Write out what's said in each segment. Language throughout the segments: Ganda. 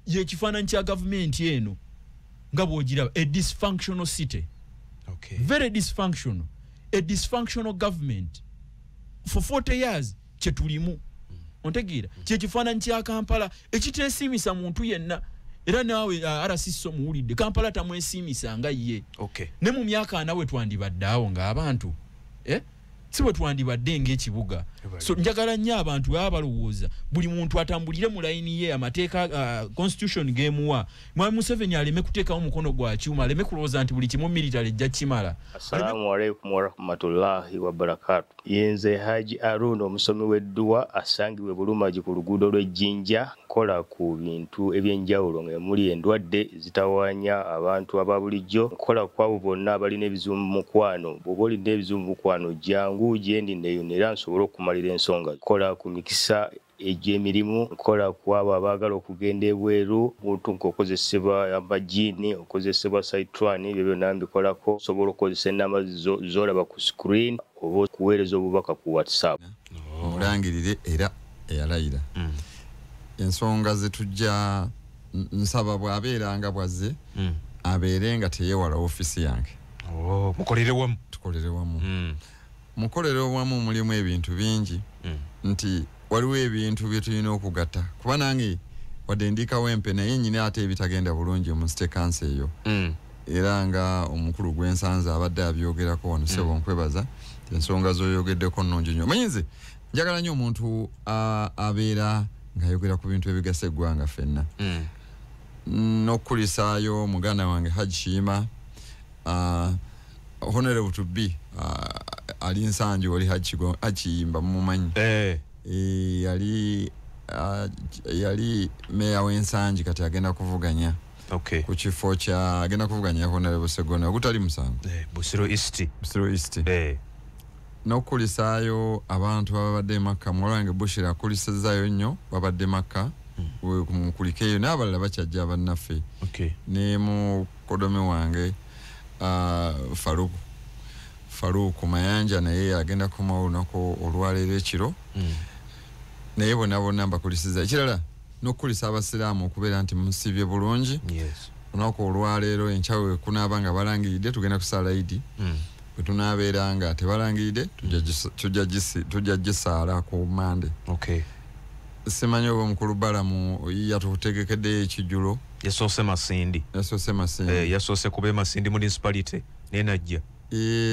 ye kifaananyi kya government eno nga bw'ogiraba a dysfunctional city. Okay. Very dysfunctional. A dysfunctional government for 40 years kyetulimu. Ontegeera kye kifaananyi kya Kampala ekiteesiimisa muntu yenna. Era naawe arasiso muwulidde Kampala tamwesiimisa nga ye. Okay. Ne mu myaka anawe twandibadde awo ng'abantu si bwe twandibadde ng'ekibuga. So njagala nnyo abantu baba balowooza buli muntu atambulire mu layini ye amateeka constitution gemuwa. Mwami Museveni aleme kuteekawo mukono gwa kyuma, aleme kulowooza nti buli kimu military ejja kimala. Assalamu alaikum wa rahmatullahi wa barakatuh. Yenze Haji Arun omusomi w'edduwa asangibwe Bulumagi ku luguudo lw'Ejjinja kola ku bintu ebyenjawulo ng'emuli endwadde zitawaanya abantu ababulijjo. Kola ku abo bonna abalina ebizibu mu mukwano. Bw'oba olina ebizibu mu mukwano jangu gyendi neyo era nsobola okumalira ensonga. Kola ku mikisa egy'emirimu, kola ku abo abaagala okugenda ebweru, muntu nk'okozesebwa amajiini, okozesebwa saitwani, ebyo byonna mbikolako. Osobola okukozesa ennamba z'olaba ku screen oba okuweereza obubaka ku WhatsApp. Omulangirire era eyalayira. Ensonga ze tujja nsaba bw'abeeranga bwazze abeere nga teyewala ofiisi yange. Mukolere wamu. Tukolere wamu. Mukolere wamu mulimu ebintu bingi nti waliwo ebintu bye tulina okugatta. Kuba nange wadde ndikawo empe naye nnyina ate ebitagenda bulungi mu state council eyo. Era nga omukulu gw'ensanze abadde abyogerako wano sebo nkwebaza ensonga z'oyogeddeko nnungi nnyo. Manyi nze njagala nnyo omuntu abeera ng'ayogera ku bintu ebigasa eggwanga ffenna. N'okkulisaayo muganda wange Haji Shiima Honorable to be ali Nsanju oli Hachiyimba mumumanyi. Yali meya w'Ensanji kati agenda kuvuganya. Okay. Ku kifo kya agenda kuvuganya Honorable Segona ogutali musango. Busiro East. Busiro East. N'okkulisaayo abantu ababadde Makka mulwange Bushira akulisizaayo nnyo babadde Makka. Kulikeyo n'abalala bakyajja bannaffe. Okay. Ne mu kodome wange Faruku Mayanja naye agenda kumawo nako olwaleero ekiro. Naye bonna mbakulisiza ekirala n'okkulisa abasiraamu okubeera nti musibye bulungi. Yes. Onako olwaleero enkyawe kunaaba balangiridde tugenda kusala Idi. Bwe tunaabeera nga tebalangiridde tujja gisaala ku Mande. Okay. Simanyi oba omukulu Balamu yatutegekeddeyo ekijjulo. Yasoose Masindi. Yasoose kube Masindi municipality nenajja.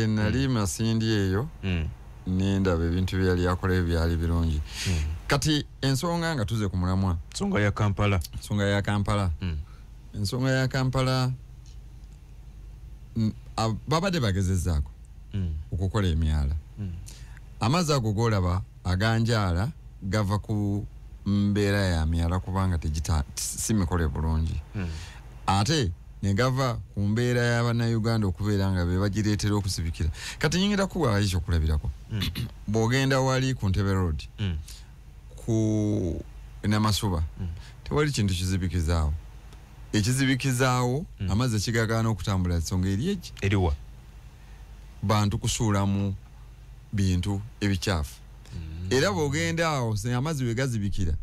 Nali Masindi eyo. Nendaba ebintu bye yali akola byali birungi. Kati ensonga nga tuze ku mulamwa. Ensonga ya Kampala. Ensonga ya Kampala babadde bagezezzaako okukola emyala. Amazzi ago g'olaba aganjaala gava ku mbeera ya myala kubanga si mikole bulungi. Ate ne gava ku mbeera y'Abannayuganda okubeera nga be bagireetera okusibikira. Kati nyingira kuwa ekyo kulabirako. Bw'ogenda wali ku Ntebe Road ku Namasuba tewali kintu kizibikizaawo. Ekizibikizaawo amazzi ekigagaana okutambula ensonga eriwa bantu kusuulamu bintu ebikyafu. Era bw'ogenda awo amazzi we gazibikira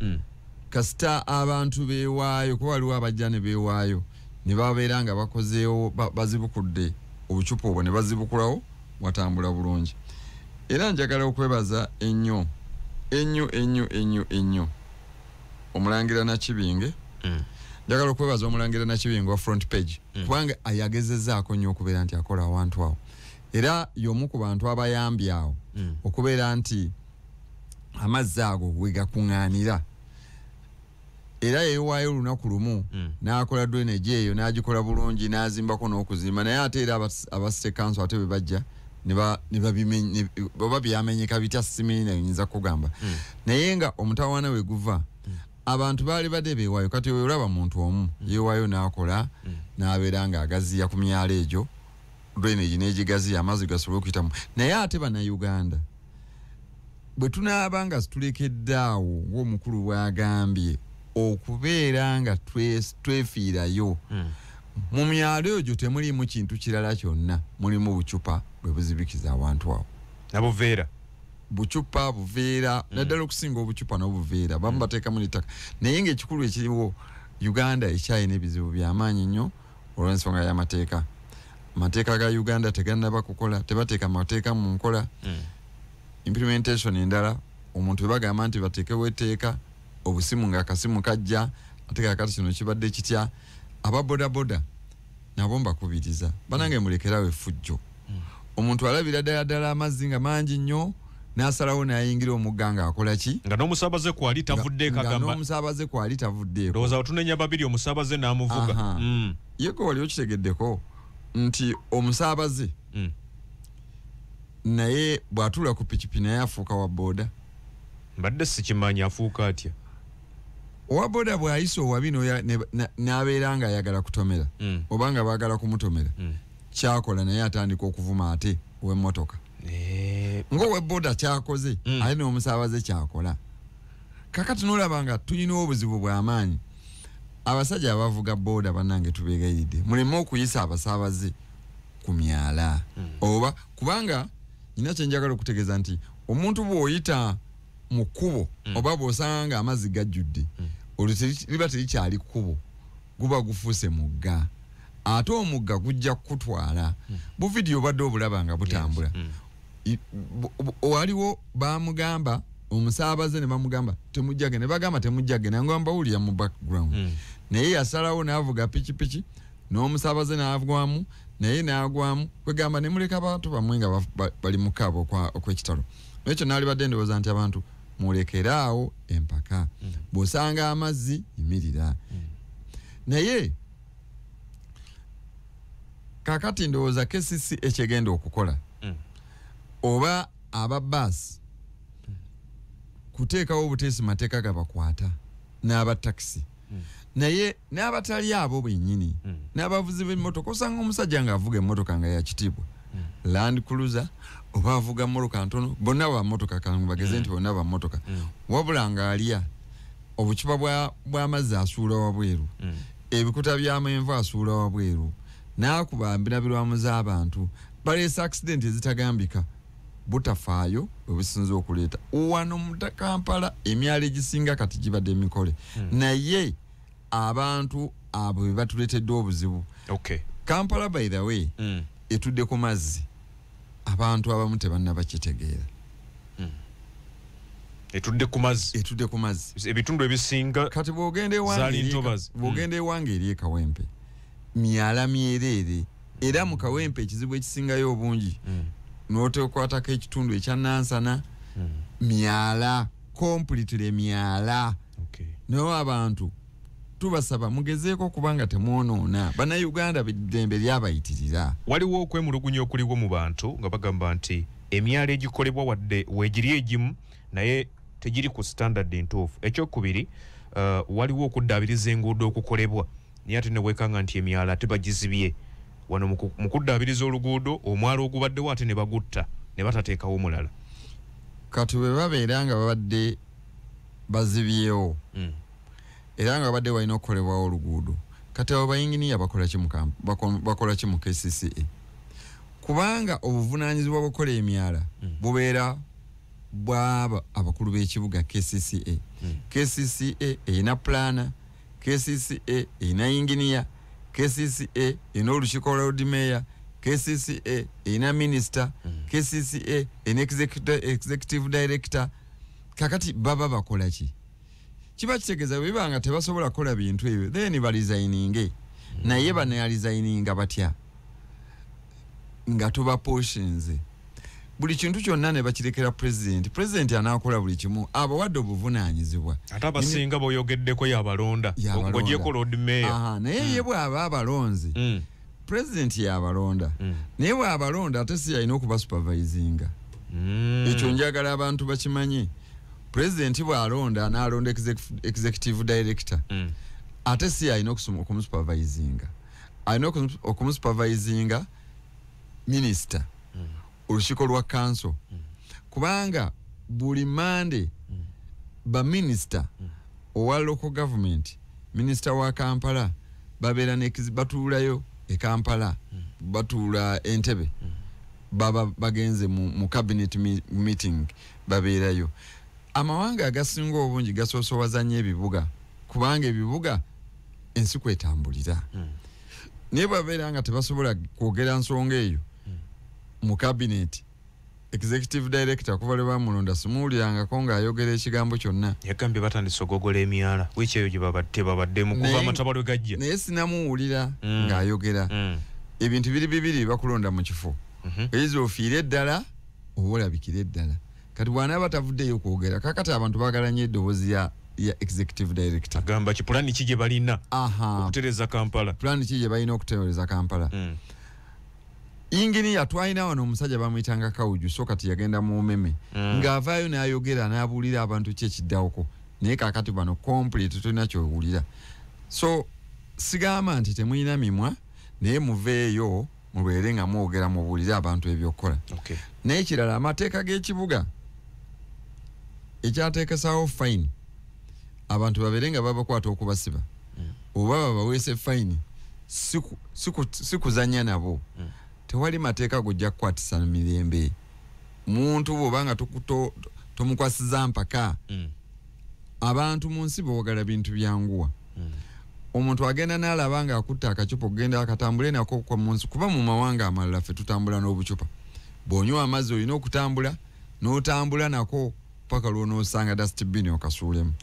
kasita abantu beewaayo kuba waliwo abajja ne beewaayo ne babeera nga bakozeewo bazibukudde obucupa obwo ne bazibukulawo watambula bulungi. Era njagala okwebaza ennyo Omulangira Nakibinge. Njagala okwebaza Omulangira Nakibinge wa Front Page kubanga ayagezezzaako nnyo okubeera nti akola awantu awo. Era y'omu ku bantu abayambye awo okubeera nti amazzi ago we gakuŋŋaanira. Era yeewaayo olunaku lumu n'akola drainage eyo n'agikola bulungi n'azimbako n'okuzimba. Naye ate era aba State Council ate bwe bajja ne baba byamenyeka bitya simanyi nayinza kugamba. Naye nga omutawaana we guva abantu baali badde beewaayo. Kati we olaba muntu omu yeewaayo n'akola n'abeera nga agaziya ku myalo egyo drainage n'egigaziya amazzi gasobole okuyitamu. Naye ate Bannayuganda bwe tunaaba nga tulekedde awo ng'omukulu bw'agambye okubeera nga twefiirayo mu myalo egyo temulimu kintu kirala kyonna, mulimu bucupa bwe buzibikiza awantu awo nabuveera buveera naddala okusinga obucupa n'obuveera bamu bateekamu n'ettaka. Naye ng'ekikulu ekiriwo Uganda ekyayina ebizibu by'amaanyi nnyo olw'ensonga y'amateeka. Amateeka ga Uganda tegannaba kukola, tebateeka amateeka mu nkola. Implementation endala omuntu bagamba nti bateekewo etteeka obusimu ng'akasimu kajja ate kakati kino kibadde kitya. Aba bodaboda nabo mbakubiriza banange mulekerawo effujjo. Omuntu alabira ddala amazzi nga mangi nnyo n'asalawo n'ayingira omugga ng'akola ki nga n'omusaabaze kwali tavuddeeko agamba n'omusaabaze kwali tavuddeeko lowooza otunenya babiri omusaabaze n'amuvuga. Yeko wali okitegeddeko nti omusaabaze naye bw'atuula ku pikipi naye afuuka wa booda. Mbadde sikimanyi afuuka atya. Owa booda bw'ayisa owabi n'abeera ng'ayagala kutomera oba nga baagala kumutomera kyakola naye atandika okuvuma ate ow'emmotoka. Ng'owe booda kyakoze ate n'omusaabaze kyakola. Kakati n'olaba nga tulina obuzibu bw'amaanyi. Abasajja abavuga booda bannange tubeegayiridde muleme okuyisa abasaabaze ku myala oba kubanga nina kye njagala okutegeeza nti omuntu bw'oyita mu kkubo oba bw'osanga amazzi gajjudde liba terikyali kkubo guba gufuuse mugga ate omugga gujja kukutwala. Buvidiyo obadde obulaba nga butambula. Waliwo bamugamba omusaabaze ne bamugamba temujjage ne bagamba temujjage nange mbawulira mu background naye yasalawo n'avuga pikipiki n'omusaabaze n'avugwamu naye n'agwamu kwegamba ne muleka abantu bamwe nga bali mu kaabo okw'ekitalo. Ekyo naalibadde ndowooza nti abantu mulekeraawo empaka bw'osanga amazzi yimirira. Naye kakati ndowooza KCC ekyegenda okukola oba aba baasi kuteekawo obuteesi mateeka gabakwata n'aba takisi naye n'abatali abo bennyini n'abavuzi b'emmotoka osanga omusajja ng'avuga emmotoka nga yakitiibwa Land Cruiser oba avuga mmotoka ntono bonna ba mmotoka bageze nti bonna ba mmotoka wabula ng'alya obucupa bw'amazzi asuula wabweru ebikuta by'amenvu asuula wabweru n'akuba mbirabirwamu z'abantu baleese accident ezitagambika butafaayo obusinza okuleeta wano mu Kampala emyalo egisinga kati gibadde emikole naye abantu abo be batuleetedde obuzibu. Kampala by the way etudde ku mazzi abantu abamu tebannabakitegeera. Etudde ku mazzi ebitundu ebisinga kati bw'ogenda ewange eri eKawempe myala myereere era mu Kawempe ekizibu ekisingayo obungi n'otekwatako ekitundu ekya Nansana myala completely myala. Naye abantu tubasaba mugezeeko kubanga temwonoona bannayuganda eddembe lyabayitirira. Waliwo okwemulugunya okuliwo mu bantu nga bagamba nti emyala egikolebwa wadde weegiri egimu naye tegiri ku standard entuufu. Ekyokubiri waliwo okuddaabiriza enguudo okukolebwa naye ate ne weekanga nti emyala tebagizibye. Wano mu kuddaabiriza oluguudo omwalo ogubaddewo ate ne bagutta ne batateekawo mulala. Kati bwe babeera nga babadde bazibyewo era nga babadde balina okukolebwawo oluguudo kati abo bayinginiya bakola ki mu KCCA kubanga obuvunaanyizibwa bw'okukola emyala bubeera bw'abo abakulu b'ekibuga KCCA. KCCA erina plana, KCCA erina yinginiya, KCCA erina olukiiko lwa Lord Mayor, KCCA erina minister, KCCA erina executive director. Kakati baba bakola ki? Kiba kitegeeza bwe nga tebasobola kukola bintu ebyo then balisigninge naye banalisigninga batya nga tuba portions buli kintu kyonna ne bakirekera president anaakola buli kimu abawadde obuvunaanyizibwa ate abasinga boyogeddeko yabalonda ng'ogyeko Lord Mayor naye ye bw'aba abalonzi president yabalonda naye bw'abalonda ate si yalina okuba supervisinga ekyo njagala abantu bakimanye. President bw'alonda n'alonda executive director ate si alina okumusupervisinga alina okumusupervisinga minister olukiiko lwa council kubanga buli mande ba minister owa local government minister wa Kampala babeera batuulayo e Kampala batuula Entebbe baba bagenze mu cabinet meeting babeerayo. Amawanga agasinga obungi gasoosoowazanya ebibuga kubanga ebibuga ensi kwetambulira naye babeera nga tebasobola kwogera nsonga eyo mu cabinet executive director kuva lwe bamulonda simuwulirangako ng'ayogera ekigambo kyonna yagambye batandise ogogola emyala wiiki eyo gye babaddemu kuva amataba lwe gajja naye sinamuwulira ng'ayogera ebintu biri bibiri bakulonda mu kifo eyiza ofiire eddala oba olabikire eddala kati bw'anaaba tavuddeyo kwogera kakati abantu baagala nnyo eddoboozi ya executive director agamba ki pulani ki gye balina okutereza Kampala pulani ki gye balina okutereza Kampala ingini yatwalina wano omusajja bamuyitanga Kawuju so kati yagenda mu umeme ng'avaayo n'ayogera n'abuulira abantu ki ekiddawoko naye kakati bano complete tulina kyowulira so sigamba nti temulina mimwa naye muveeyo mubeere nga mwogera mubuulire abantu ebyokukola naye ekirala amateeka g'ekibuga ekyateekesaawo fine abantu babeere nga babakwata okubasiba oba babaweese fine sikuzanya nabo tewali mateeka gojja kukwatisa mirembe muntu bw'obanga tomukwasiza mpaka abantu mu nsi boogala bintu byanguwa omuntu agenda n'alaba nga akutta akacupa okugenda akatambule nako kwa munsi kuba mu mawanga amalala ffe tutambula n'obucupa bw'onywa amazzi olina okutambula n'otambula nako paka lw'onoosanga dustbin okasuulemu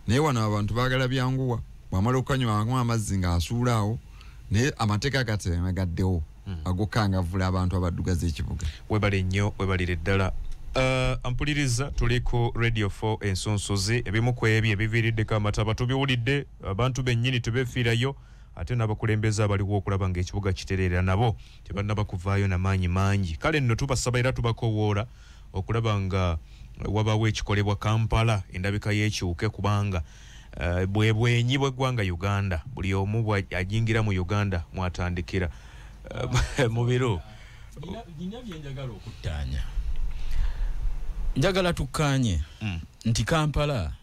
naye wano abantu baagala byanguwa bw'amala okukanywa amazzi ng'asuulaawo naye amateeka gatemegaddewo agokangavula abantu abaddugaza ekibuga webale nnyo webalire ddala ampuliriza tuliko Radio 4 ensonsozi ebimu ku ebyo ebiviiriddeko amataba tubiwulidde abantu bennyini tubefiirayo ate n'abakulembeze abaliwo okulaba ng'ekibuga kitereera nabo tebannaba kuvaayo n'amaanyi mangi kale nno tubasaba era tubakowoora okulaba nga wabawo ekikolebwa Kampala endabika y'ekiwuke kubanga bwenyi bw'eggwanga Uganda buli omu ajingira mu Uganda mwatandikira mu biro nina byenjagala okuttaanya njagala tukkaanye nti Kampala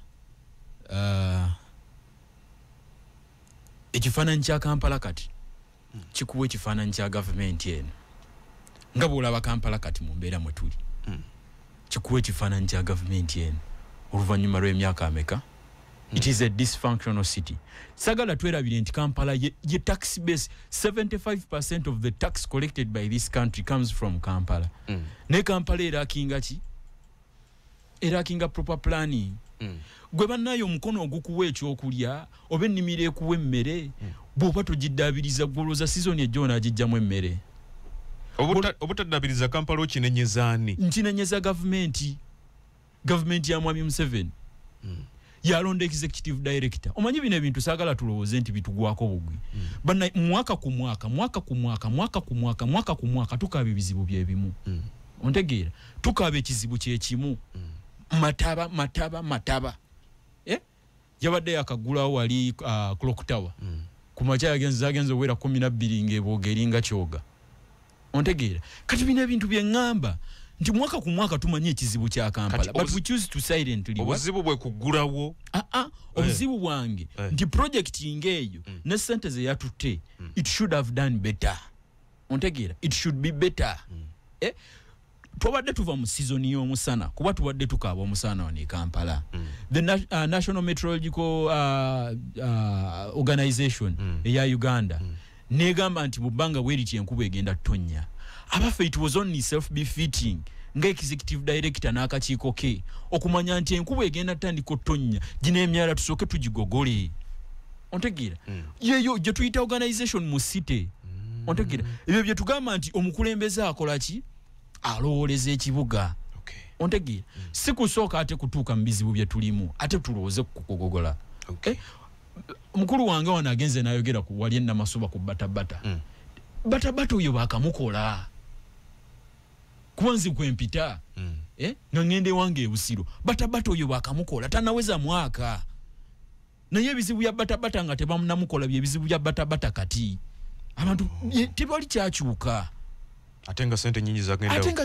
ekifaananyi kya Kampala kati kikuwa ekifaananyi kya gavumenti eno nga bw'olaba Kampala kati mu mbeera mwe tuli kikuwa ekifaananyi kya gavumenti eno oluvannyuma lw'emyaka ameka it is a dysfunctional city sagala twerabire nti Kampala ye tax base 75% of the tax collected by this country comes from Kampala ne Kampala erakinga proper planning gwe bannayo omukono ogukuwa ekyokulya oba ennimiro ekuwa emmere bw'oba togiddaabiriza gwolooza season ejjo naagijjamu emmere obutaddaabiriza Kampala okinenyezaani nkinenyeza gavumenti ya Mwami Museveni yalonda executive director omanyi bino ebintu saagala tulowooze nti bitugwako bugwi banna mwaka ku mwaka tukaaba ebizibu byebimu ontegeera tukaaba ekizibu kyekimu mataba yabadde yakagulawo wali Clock Tower ku makya yagenze owera 12 ng'eboogeringa kyoga ontegeera kati bino ebintu byeŋŋamba nti mwaka ku mwaka tumanyi ekizibu kya Kampala but we choose to silently obuzibu bwe kugulawo obuzibu bwange nti project ngeeyo ne sente ze yatutte it should have done better ontegeera it should be better twabadde tuva mu season y'omusana kuba tubadde tukaaba omusana wano e Kampala the National Meteorological Organization eya Uganda negamba nti mu bbanga bweriti enkuba egenda ttonnya abaffe it was only self-befitting nga executive director n'akakiiko ke okumanya nti enkuba egenda tandika ottonnya gino emyala tusooke tugigogole ontegeera yeyo gye tuyita organization mu city ontegeera ebyo bye tugamba nti omukulembeze akola ki alowooleza ekibuga ontegeera si kusooka ate kutuuka mu bizibu bye tulimu ate tulowooze kukugogola mukulu wange wano agenze n'ayogera ku wali ennamasuba ku batabata batabata oyo baakamukola kuba nzi kwempita nga ngende wange ebusiro batabata oyo baakamukola tanaweza mwaka naye ebizibu bya batabata nga tebamunamukola byebizibu bya batabata kati abantu tebali kyakyuka ate nga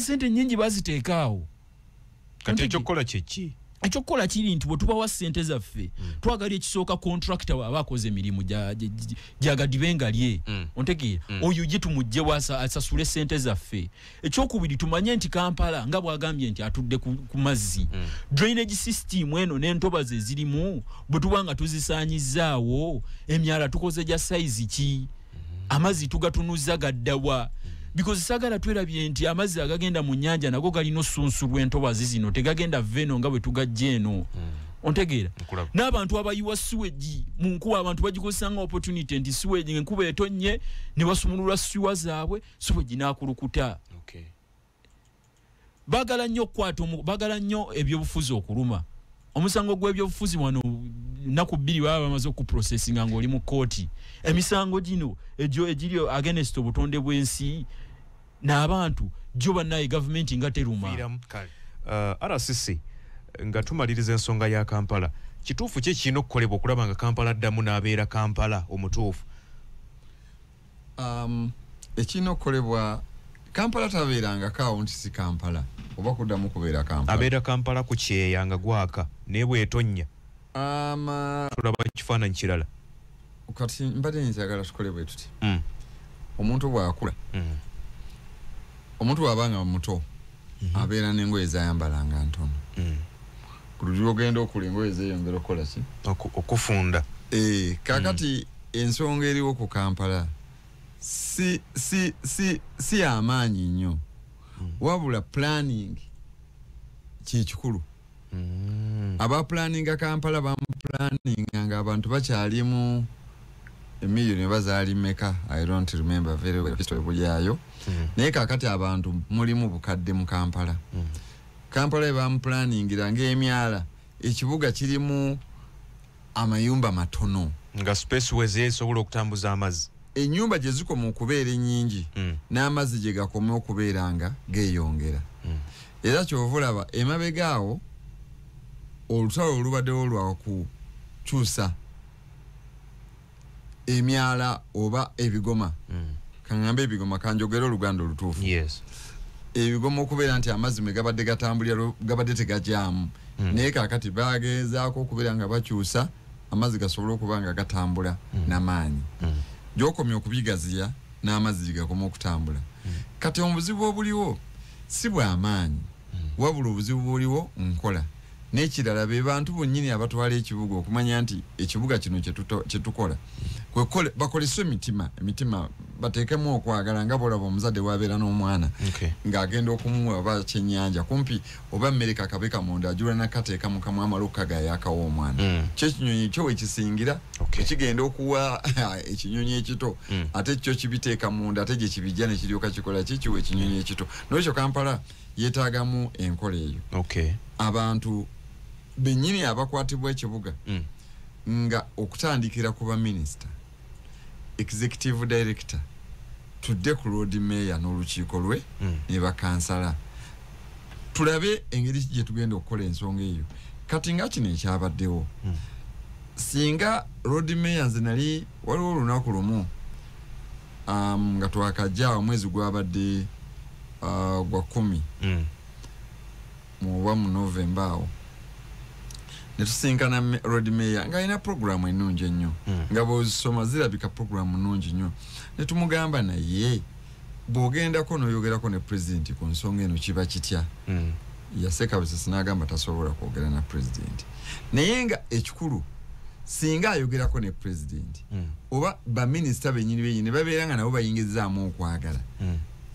sente nyingi baziteekaawo kati ekyokukola kyeki ekyokukola kiri nti bwe tubawa ssente zaffe twagala ekisooka contractor waaba akoze emirimu gyagadibenga lye ontegeera oyo gye tumugje asasule ssente zaffe. Ekyokubiri tumanye nti Kampala nga bwagambye nti atudde ku mazzi drainage system eno n'entobazi ezirimu bwe tuba nga tuzisaanyizaawo emyala tukoze gya sayizi ki amazzi tugatunuza gaddawa because sagala twerabye nti amazzi agagenda mu nnyanja nago galina osunsu lw'entobazi zino tegagenda veno nga bwe tugajja eno ontegeera n'abantu abayiwa sewage mu nkuba abantu bagikozesa nga opportunity nti sewage enkuba etonnye ne basumulula siwa zaabwe sewage n'akulukuta. Bagala nnyo okkwata bagala nnyo ebyobufuzi okuluma omusango gw'ebyobufuzi wano naku bbiri baba bamaze okuprocessinga ng'oli mu kooti emisango gino egyo egiri against obutonde bw'ensi n'abantu gyo bannaye gavumenti nga teruma. RCC nga tumaliriza ensonga ya Kampala kituufu kye kirina okukolebwa okulaba nga Kampala addamu n'abeera Kampala omutuufu? Ekirina okukolebwa Kampala tabeeranga kaawo nti si Kampala oba kuddamu kubeera Kampala. Abeera Kampala ku kyeya nga gwaka naye bw'etonnya tulaba kifaananyi kirala. Kati mbadde njagala tukole bwe tuti omuntu bw'akula omuntu bw'abanga muto abeera n'engoye zayambalanga ntono buli ogenda okula engoye zeeyongera okukola ki okufunda. Kakati ensonga eriwo ku Kampala si amaanyi nnyo wabula planning kyekikulu. Aba planninga Kampala bamuplanninga nga abantu bakyalimu emiliyoni bazaali meka I don't remember very well history bulyayo naye kakati abantu mulimu bukadde mu Kampala. Kampala bamuplanningira ng'emyala ekibuga kirimu amayumba matono nga space weze esobola okutambuza amazzi. Ennyumba gye zikoma okubeera ennyingi n'amazzi gye gakoma okubeera nga geeyongera. Era kyova olaba emabega awo olutalo olubaddewo lwa kukyusa emyala oba ebigoma kaŋŋambe ebigoma kanjogera oluganda olutuufu. Ebigoma okubeera nti amazzi mwe gabadde gatambulira gabadde tegajaamu naye kaakati bagezaako okubeera nga bakyusa amazzi gasobola okuba nga gatambula n'amaanyi gy'okomya okubigaziya n'amazzi gakoma okutambula. Kati obuzibu obuliwo si bw'amaanyi wabula obuzibu buliwo nkola n'ekirala be bantu bonnyini abatwala ekibuga okumanya nti ekibuga kino kye tukola bakolese emitima bateekemu okwagala nga bw'olaba omuzadde bw'abeera n'omwana ng'agenda okumuwa oba kyennyanja kumpi oba mmere kakabe kamonda ajula nakateeka mu kamwa amalukka gayakawo omwana kyo ekinyonyi ekyo wekisingira ekigenda okuwa ekinyonyi ekito ate kyo kibiteeka munda ate gye kibijja ne kiryoka kikola kikiwa ekinyonyi ekito. N'ekyo Kampala yeetaagamu enkola eyo. Abantu bennyini abakwatibwa ekibuga nga okutandikira ku baminisita executive director tudde ku road mayor n'olukiiko lwe ne bakansala tulabe engeri gye tugenda okukola ensonga eyo. Kati nga kino ekyabaddewo singa road mayor nze nali waliwo olunaku lumu nga twakajja omwezi gwabadde gwa 10 muba mu November awo netusinkana road mayor nga alina programu ennungi ennyo nga bw'ozisoma zirabika programu nnungi nnyo netumugamba naye bw'ogendako n'oyogerako ne president ku nsonga eno kiba kitya yaseka busisi n'agamba tasobola kwogera na president naye nga ekikulu singa ayogerako ne president oba baminisita bennyini babeera nga nabo bayingizaamu okwagala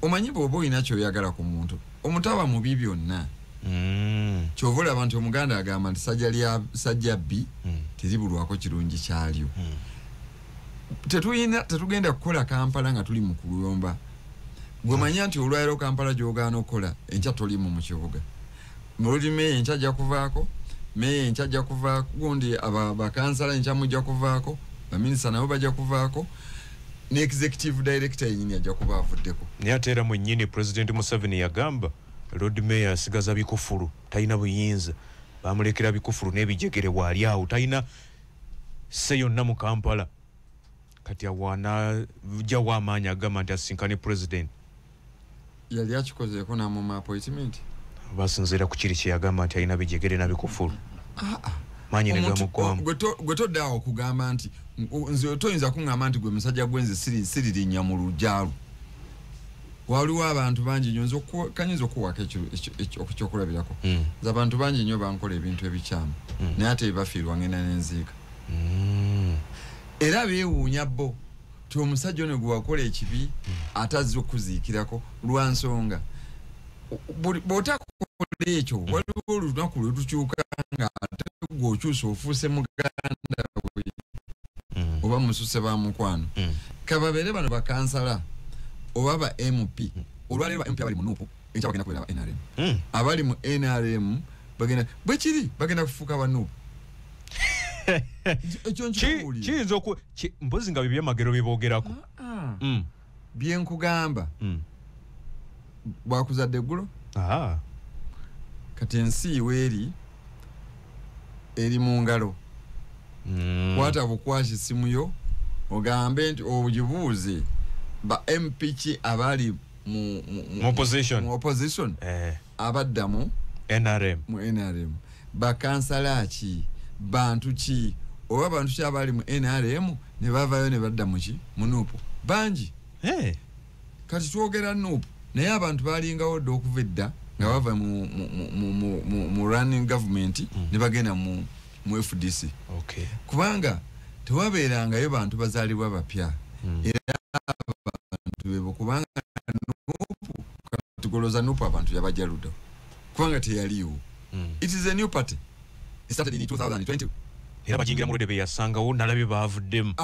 omanyi bw'oba olina kyoyagala ku muntu omutaba mubi byonna kyova olaba nti omuganda agamba nti sajja bbi teribulwako kirungi kyalyo. Tetugenda kukola Kampala nga tuli mu kuluyomba gwe manya nti olwaliro Kampala gy'ogaana okukola enkya tolimu mu kibuga muludi meya enkya ajja kuvaako meya enkya ajja kuvaako gundi bakansala enkya mujja kuvaako baminisita nabo bajja kuvaako ne executive director yennyini ajja kuba avuddeko. Naye ate era mwennyini President Museveni yagamba Lord Mayor asigaza bikufulu talina buyinza bamulekera bikufulu n'ebijegere bwali awo talina se yonna mu Kampala kati awana jawo amaanyi agamba nti asinkane president yali akikozeeko n'amuma appointment basinzira ku kiri kye yagamba nti alina bijegere na bikufulu manyi ne gamukwamu gwetoddawo okugamba nti nze toyinza kuŋŋamba nti gwe musajja gwenze siririnnya mu lujjaalu waliwo abantu bangi nnyo kanyinza okuwaka ekyokulabirako nze abantu bangi nnyo bankola ebintu ebikyamu naye ate bafiirwa ngenda n'enziika era beewuunya bo ti omusajja ono gwe wakola ekibi atazze okuziikirako lwa nsonga bw'otakola ekyo waliwo olunaku lwe tukyuka nga ate gw'okyusa ofuuse muganda we oba mususe ba mukwano kababeere bano bakansala oba ba MP olwaleero ba MP abali mu nuupu enkya bagenda kubeera ba NRM abali mu NRM bagenda bwekiri bagenda kufuuka ba nuupu ekyo nkikuwulira kiyinza mpozi nga bibye magero biboogerako byenkugamba bwakuzadde eggulo kati ensi weeri eri mu ngalo kwata bukwasi essimu yo ogambe nti ogibuuze ba MP ki abali mu opposition abadda mu NRM bakansala ki bantu ki oba bantu ki abali mu NRM ne bavayo ne badda mu ki mu nuupu bangi kati twogera nuupu naye abantu balingawo dda okuva edda nga bava mu running government ne bagenda mu FDC kubanga tewabeerangayo bantu bazaalibwa bapya era abantu bebo kubanga nuupu katugoloza nuupu abantu yabajaluda kubanga teyaliwo it is a new party it started in 2020 era bajingira mulede beyasangawo nalabye bavuddemu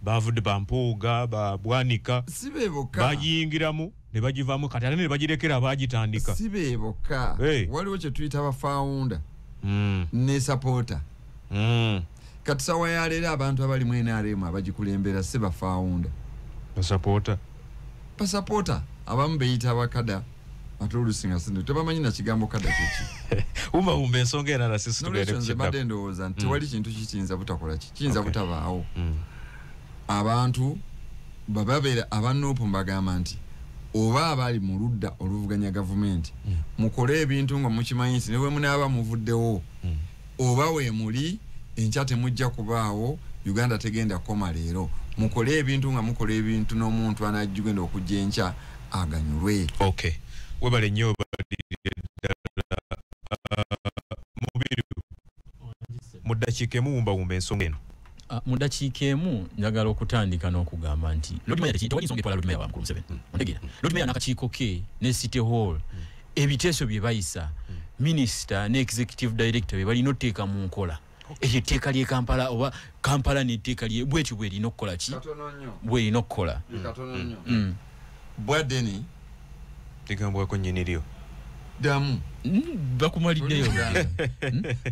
bavudde bampuuga babwanika sibeeboka bajingiramu ne bagivaamu kati ate ne bagirekera abagitandika sibeeboka waliwo kye tuyita bafawunda ne supporter kati sawa yaleero abantu abali mu NRM abagikulembera si bafawunda basupporter abamu beyita abakada ate olusinga sindu tebamanyi na kigambo kada kyeki umba ensonga era rasisi tugende ku badde ndowooza nti tewali kintu kiyinza butakola kiyinza butabaawo abantu bababeera abanuupu mbagamba nti oba abali mu ludda oluvuganya gavumenti mukole ebintu nga mukimanyi nti ne bwe munaaba muvuddewo oba we muli enkya temujja kubaawo Uganda tegenda koma leero mukole ebintu nga mukola ebintu n'omuntu anajjugenda okujja enkya aganyulwe webale nnyo mubiri mu ddakiika emu wumbawumba ensonga eno mu ddakiika emu njagala okutandika n'okugamba nti Lord Mayor tewali nsonga etwala Lord Mayor wa Mukulu Museveni ontegeera Lord Mayor n'akakiiko ke ne City Hall ebiteeso bye bayisa Minister ne Executive Director bye balina otteeka mu nkola ekyo etteeka ly'e Kampala oba Kampala n'etteeka lye bwetyo bwerina okukola ki bwerina okukola bwadeni ligambwako nnyiniryo damu bakumaliddeyo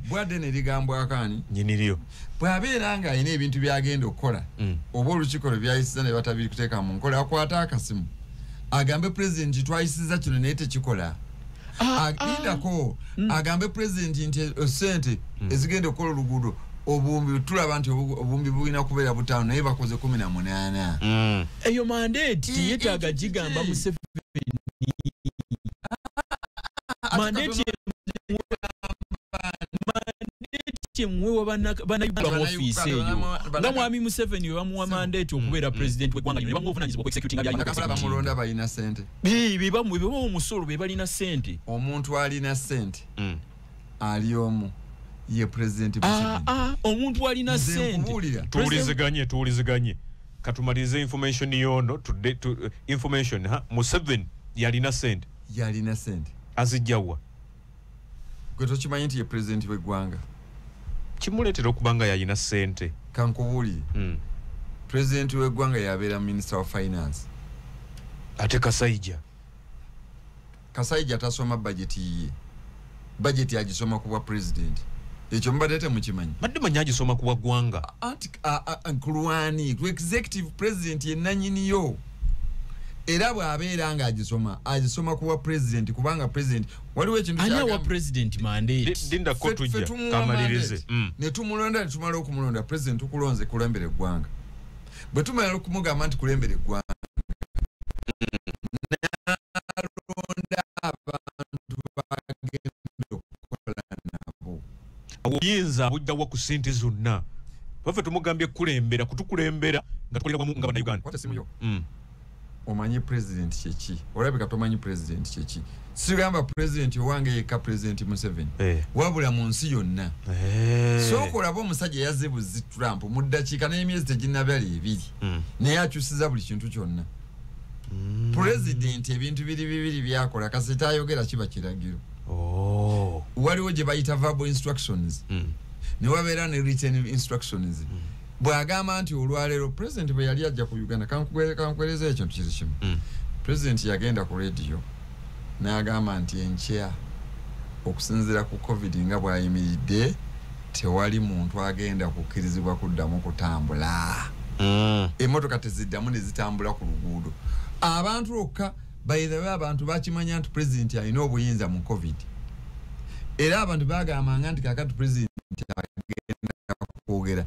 bwadeni ligambwako ani nnyiniryo bw'abeera nga alina ebintu byagenda okukola oba olukiiko lwe byayisiza ne batabiri kuteeka mu nkola akwata akasimu agambe pulezidenti twayisiza kino naye tekikola agindako agambe pulezidenti nti sente ezigenda okukola oluguudo obumbi tulaba nti obumbi bulina kubeera butaano naye bakoze 18 eyo mandeeti yetaaga gigamba Museveni mandeeti mwewa banayugula mu ofiisi eyo nga mwami Museveni we bamuwa mandeeti okubeera pulezidenti w'eggwanga lino ne bamuwa obuvunaanyizibwa bw'executing bamulonda balina sente bebamu omusolo be balina sente omuntu alina sente ali omu ye pulezidenti Museveni omuntu alina sente tuwuliziganye katumalirize information yono information Museveni yalina sente azijjawa gwe tokimanyi nti ye pulezidenti w'eggwanga kimuleetera okuba nga yalina sente kankubuulire pulezidenti w'eggwanga yabeera minister of finance ate Kasaija tasoma budget agisoma ku bwa pulezidenti ekyo mubadde temukimanyi badde manyi agisoma ku bwa ggwanga nkulwani ku executive president yennanyiniyo era bw'abeera nga agisoma ku bwa pulezidenti kubanga pulezidenti waliwo ekintu anyawa pulezidenti mandate dindako tujja kamalirize ne tumulonda ne tumala okumulonda pulezidenti tukulonze kulembera eggwanga bwe tumala okumugamba nti kulembera eggwanga nalonda abantu obuyinza bujjawa ku ssente zonna baffe tumugambye kulembera kutukulembera nga tukolera wamu nga bannayuganda kwata simu yo omanyi president kyeki olabika tomanyi president kyeki sigamba president owange yeka president Museveni wabula mu nsi yonna sookolaba omusajja yazebuzi Trump mu ddakiika n'emyezi teginnabala ebiri naye akyusiza buli kintu kyonna president ebintu bibiri byakola kasita ayogera kiba kiragiro waliwo gye bayita verbal instructions ne wabeera ne written instructions bwagamba nti olwaleero president bwe yali ajja ku Uganda kankwereza ekintu kiri kimu president yagenda ku radio n'agamba nti enkya okusinziira ku covid nga bw'ayimiridde tewali muntu agenda kukkirizibwa kuddamu kutambula emmotoka teziddamu ne zitambula ku luguudo abantu okka bayithawe abantu bakimanya nti president alina obuyinza mu covid era abantu bagambanga nti kakati president agenda kwogera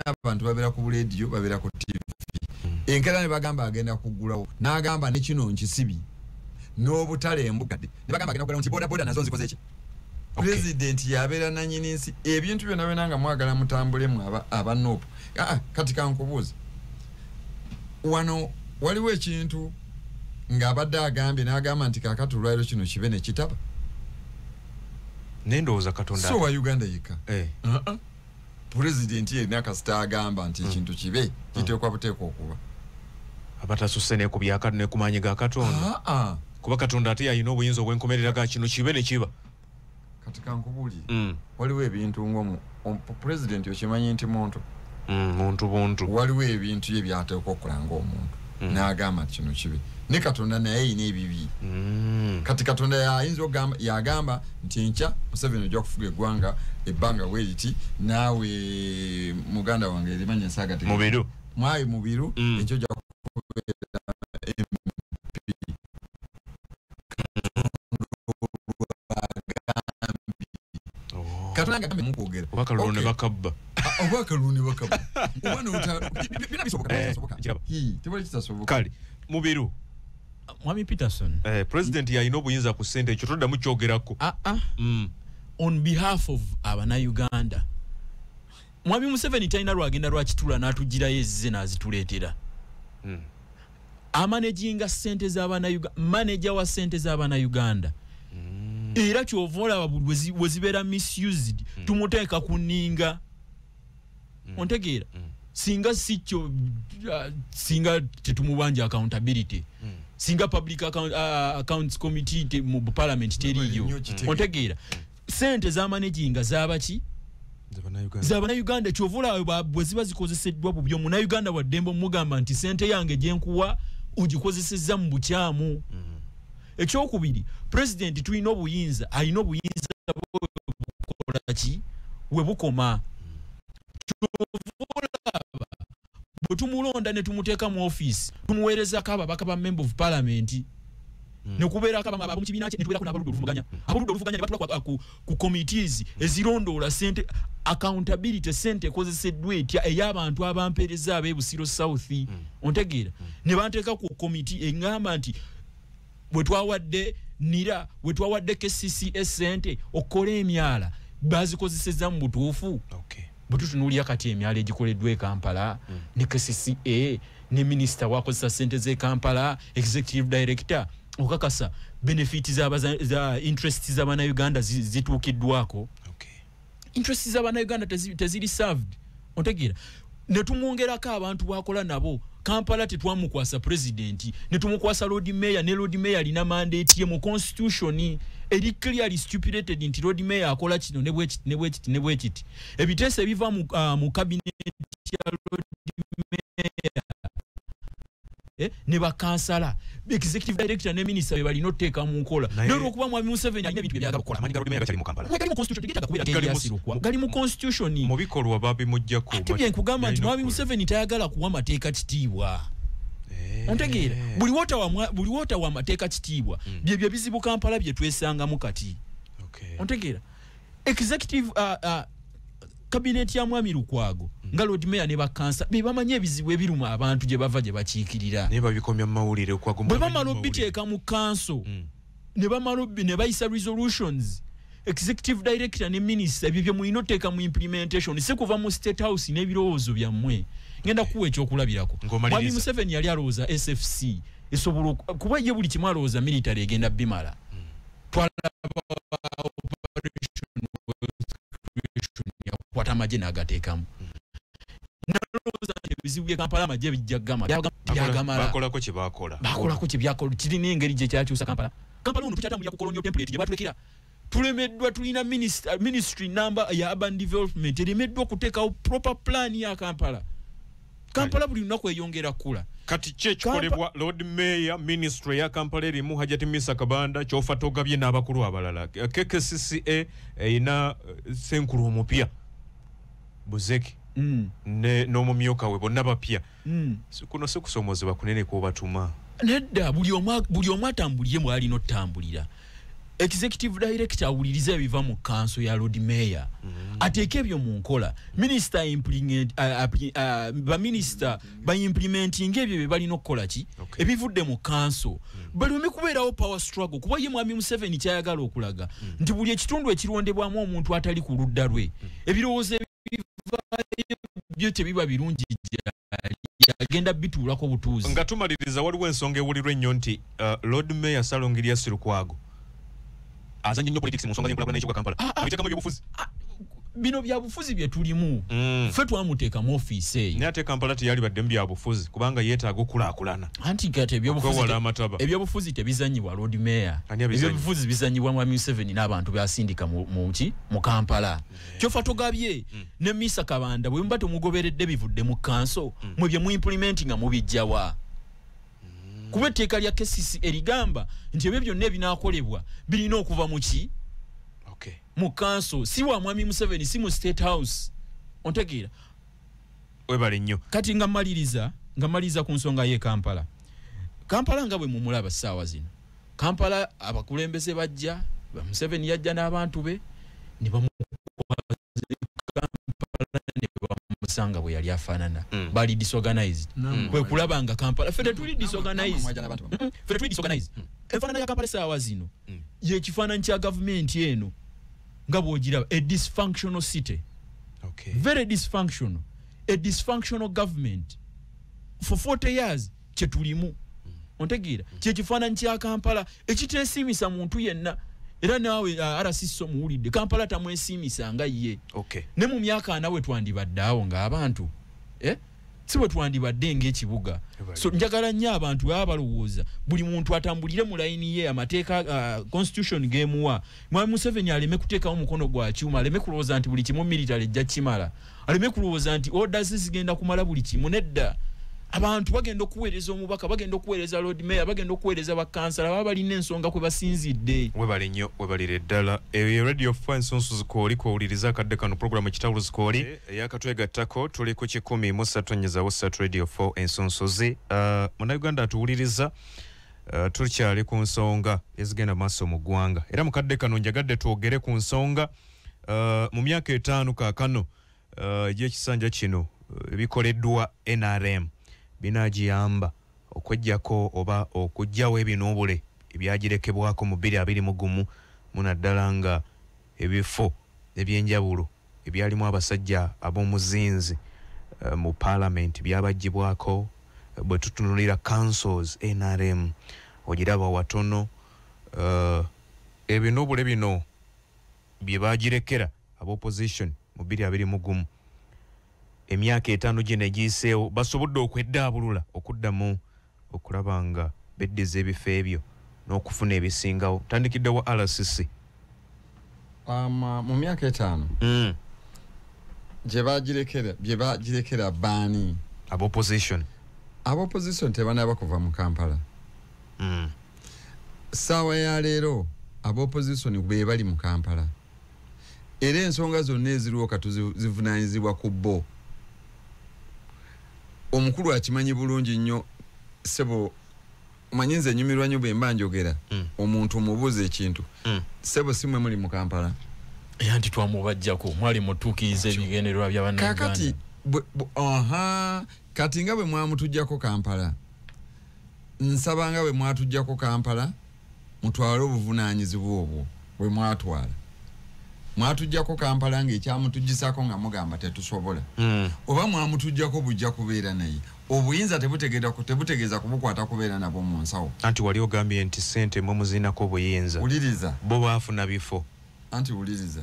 abantu babeera ku radio babeera ku TV enkera ne bagamba agenda kugulawo n'agamba ne kino nkisibi n'obutale embugadde ne bagamba agenda kugulawo nti boda nazo nzikoze eki president yabeera nanyini nsi ebintu byonna byonna nga mwagala mutambulemu abanopo kati kankubuuza wano waliwo ekintu ng'abadde agambye n'agamba nti kakati olwaliro kino kibe ne kitaba nendowooza katonda so wa Uganda yeka president yenna kasita agamba nti ekintu kibe kiteekwa buteekwa okuba abatasusse ne ku byaka ne ku maanyi ga katonda kuba katonda ate yalina obuyinza obw'enkomerera ga kino kibe ne kiba kati kankubuulire waliwo ebintu ng'omu president okimanyi nti muntu buntu waliwo ebintu bye byateekwa okukola ng'omuntu n'agamba nti kino kibe ne katonda naye yina ebibi kati katonda yayinza okugamba yagamba nti enkya Museveni ojja kufuga eggwanga ebbanga bweriti naawe muganda wange erimanya ensaaga mubiru mwayi mubiru ekyo ojja katonda ngagambe mukwogera obakalulu ne bakabba obakalulu ne bakabba obana bina bisoboka tebali kitasoboka kale mubiru Mwami Peterson president yalina obuyinza ku ssente ekyo toddamu kyogerako on behalf of Uganda Mwami Museveni talina lwagenda lwakitula n'atugirayo ezze n'azituleetera amanejinga ssente z'Abannayuganda manager wa ssente z'Abannayuganda era kyova olaba buli wezibeera misused tumuteeka ku nninga ontegeera singa sikyo singa tetumubanja accountability singa public accounts committee mu parliament teriyo ontegeera sente za managinga zabaki z'Abannayuganda kyovula bwe ziba zikozeseddwa bubyo Munnayuganda wa ddembo mugamba nti sente yange gyenkuwa ogikozesezza mu bukyamu ekyokubiri president tulina obuyinza alina obuyinza bukola ki we bukoma bwe tumulonda ne tumuteeka mu office tumuweerezako ababaka ba member of parliament ne kubeerako mu kibiina kye ne tubeerako n'abaludde oluvuganya abaludde oluvuganya ne batula ku committees ezirondoola sente accountability sente ekozeseddwa etya ey'abantu abampeereza ab'ebusiro south ontegeera ne banteeka ku committee eŋŋamba nti bwe twawadde nira bwe twawadde KCCS sente okukola emyala bazikozesezza mu butuufu bwe tutunuulira kati emyala egikoleddwa e Kampala ne KCCA ne minisita wakozesa sente z'e Kampala executive director okakasa benefits za interests z'Abannayuganda zituukiddwako interests z'Abannayuganda teziri served ontegeera ne tumwongerako abantu bakola nabo Kampala tetwamukwasa president ne tumukwasa Lord Mayor ne Lord Mayor alina mandate ye mu constitution eri clearly stipulated nti Lord Mayor akola kino ne bwekiti ebiteeso ebiva mu cabinet ya Lord Mayor ne bakansala executive director ne minister be balina otteeka mu nkola nero okuba Mwami Museveni alina ebintu byagala kukola amanyi galudi meya mu Kampala gali mu constitution tegeta kubira gali mu constitution mu bikolwa babimujjako tibye nkugamba nti Mwami Museveni tayagala kuwa mateeka kitiibwa ontegeera buli wota wa mateeka kitiibwa bye bizibu Kampala bye twesangamu kati ontegeera executive cabinet ya Mwami Lukwago nga Lord Mayor ne bakansa be bamanye ebizibu ebiruma abantu gye bava gye bakiikirira ne babikomya mawulire kwa bwe bamala obiteeka mu council ne bamala ne bayisa resolutions executive director ne minister bibyo mulino teka mu implementation se kuva mu state house n'ebirowoozo byammwe ngenda kuwa ekyokulabirako Mwami Museveni yali alowooza SFC esobola kuba ye buli kimu alowooza military egenda bimala yakwata amagye n'agateekamu nalowooza ebizibu bye Kampala amagye bijja byagamala bakolako kye byakola kirina engeri gye kyakyusa Kampala ono tukyatambulira ku colonial template gye batulekera tulemeddwa tulina ministry number ya urban development eremeddwa okuteekawo proper plan ya Kampala buli lunaku eyongera kula kati kyekikolebwa Lord Mayor ministry ya Kampala erimu Hajati Misa Kabanda kyofa togabye n'abakulu abalala KKCCA ina senkulu omupya Buzeki n'omumyuka we bonna bapya kuno si kusomozebwa kunene kw'obatuma nedda buli omu atambulire mwali n'otambulira executive director awuliriza ebiva mu council ya Lord Mayor ateeke ebyo mu nkola minister minister implementing ebyo bye balina okukola ki ebivudde mu council balumi kubeerawo power struggle kuba ye Mwami Museveni kyayagala okulaga nti buli ekitundu ekirondebwamu omuntu atali ku ludda lwe ebirowoozo byo tebiba birungi agenda bituulako butuuzi nga tumaliriza waliwo ensonga ewulirwa ennyo nti Lord Mayor Salongiria Sirukwago azanye nnyo politics mu nsonga y'enkulaakulana y'ekibuga Kampala abiteekamu ebyobufuzi bino byabufuzi bye tulimu ffe twamuteeka mu ofiisi eyo naye ate Kampala teyalibaddemu byabufuzi kubanga yeetaaga okulaakulana anti kati ebyobufuzi tebizanyibwa Lord Mayor ebyobufuzi bizanyibwa Mwami Museveni n'abantu byasindika mu Kampala kyofa togabye ne Misa Kabanda bwe muba temugoberedde bivudde mu council mwe bye mu implementing nga mubijjawa kuba etteeka lya KCC erigamba nti ebyo byonna ebinaakolebwa birina okuva mu ki mu council si wa Mwami Museveni si mu state house ontegeera webale nnyo kati nga maliriza ku nsonga ye Kampala nga bwe mumulaba ssaawa zino Kampala abakulembeze bajja Museveni yajja n'abantu be ne bamusanga bwe yali afaanana bali disorganized kwe kulaba nga Kampala fete tuli disorganized enfaanana ya Kampala ssaawa zino ye kifaananyi kya gavumenti eno nga bw'ogiraba a dysfunctional city very dysfunctional a dysfunctional government for 40 years kyetulimu ontegeera kyekifaananyi kya Kampala ekiteesiimisa muntu yenna era naawe RCC muwulidde Kampala tamwesiimisa nga ye ne mu myaka ana we twandibadde awo ng'abantu si bwe twandibadde ng'ekibuga so njagala nnyo abantu baba balowooza buli muntu atambulire mu layini ye amateeka constitution gemuwa Mwami Museveni aleme kuteekawo mukono gwa kyuma aleme kulowooza nti buli kimu military ejja kimala aleme kulowooza nti orders zigenda kumala buli kimu nedda abantu bagenda okuweereza omubaka bagenda okuweereza Lord Mayor bagenda okuweereza bakansala baba balina ensonga kwe basinzidde webale nnyo webalire ddala eyo radio Ensonso Zikooli kwowuliriza akadde kano programu ekitawulo Zikooli eyakatwegattako tuli ku 103.3 radio 4 Ensonso zi Munnayuganda atuwuliriza tukyali ku nsonga ezigenda maaso mu ggwanga era mu kadde kano njagadde twogere ku nsonga mu myaka 5 kaakano gy'ekisanja kino bikoleddwa NRM binagiyamba okwejjako oba okujjawo ebinoobule ebyagirekebwako mu 2021 munaddala nga ebifo ebyenjawulo ebyalimu abasajja ab'omuzinzi mu parliament byabagibwako bwe tutunulira councils NRM ogiraba watono ebinoobule bino bye bagirekera ab'opposition mu 2021 emyaka 5 gye negiyiseewo basobodde okweddaabulula okuddamu okulaba nga beddiza ebifo ebyo n'okufuna ebisingawo tandikiddewo RCC mu myaka 5 gye bagirekera baani ab'opposition tebanaba kuva mu Kampala ssaawa ya leero ab'opposition be bali mu Kampala era ensonga zonna eziriwo katuzivunaanyizibwa ku bo omukulu akimanyi bulungi nnyo sebo manyinze nyumirwa nnyo bwe mba njogera omuntu omubuuza ekintu sebo simwe muli mu Kampala anti twamubajjako mwali mutuukiriza ebigendererwa by'abannayuganda kati nga bwe mwamutujjako Kampala nsaba nga bwe mwatujjako Kampala mutwale obuvunaanyizibwa obwo bwe mwatwala mwatujjako Kampala ng'ekyamutujjisako nga mugamba tetusobola oba mwamutujjako bujja kubeera naye obuyinza tebutegeeza kubukwata kubeera nabo mu nsawo anti wali ogambye nti ssente mwe muzinako obuyinza wuliriza bo baafuna bifo anti wuliriza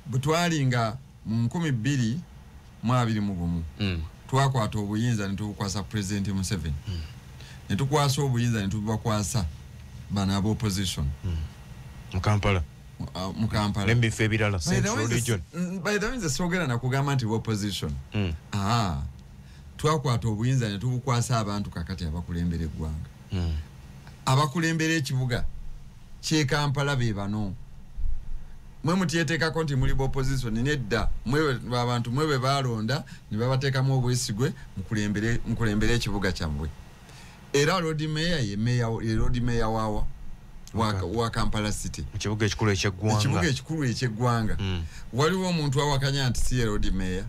butwalinga mu 2021 twakwata obuyinza ne tubukwasa President Museveni ne tukwasa obuyinza ne tubukwasa bana abo opposition mu Kampala n'ebifo ebirala Central Region by the way nze soogera nakugamba nti opposition twakwata obuyinza ne tubukwasa abantu kakati abakulembera eggwanga abakulembera ekibuga kye Kampala be bano mwe mutyeteekako nti muli opposition nedda abantu mwe be balonda ne babateekamu obwesigwe mukulembera ekibuga kyammwe era road mayor wa Kampala City ekibuga ekikulu eky'eggwanga waliwo omuntu awakanya nti si road mayor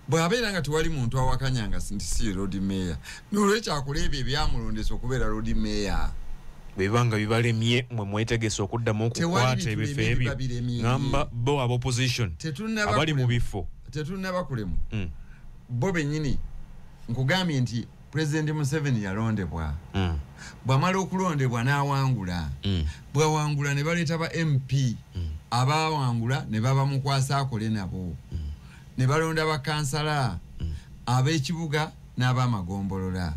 bw'abeera nga tewali muntu awakanyanga nti si road mayor n'olwekyo akola ebyo ebyamulondesa okubeera road mayor bebanga bibalemye mwe mwetegese okuddamu okukwata ebifo ebyo ngamba bo aba opposition abali mu bifo tetunnaba kulemu bo bennyini nkugambye nti President Museveni yalondebwa bw'amala okulondebwa n'awangula bw'awangula ne baleeta ba MP abaawangula ne baba mukwasa akole nabo ne balonda bakansala ab'ekibuga n'abamagombolola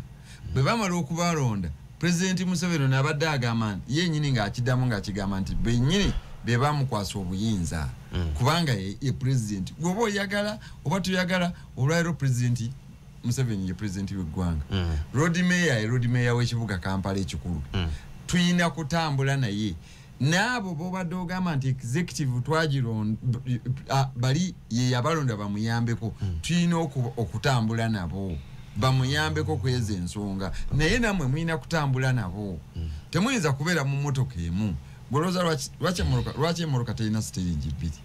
bwe bamala okubalonda President Museveni n'abadde agamba yennyini ng'akiddamu ng'akigamba nti bennyini be bamukwasa obuyinza kubanga ye president gwoba oyagala oba tuyagala olwaliro President Museveni ye president w'eggwanga road mayor w'ekibuga Kampala ekikulu tuyina kutambula naye n'abo bobadde ogamba nti executive twagironda bali ye yabalonda bamuyambeko tuyina okutambula nabo bamuyambeko kweza ensonga naye namwe mwina kutambula nabo temuyinza kubeera mu mmotoka emu golooza lwaki emmoloka terina siteringi bbiri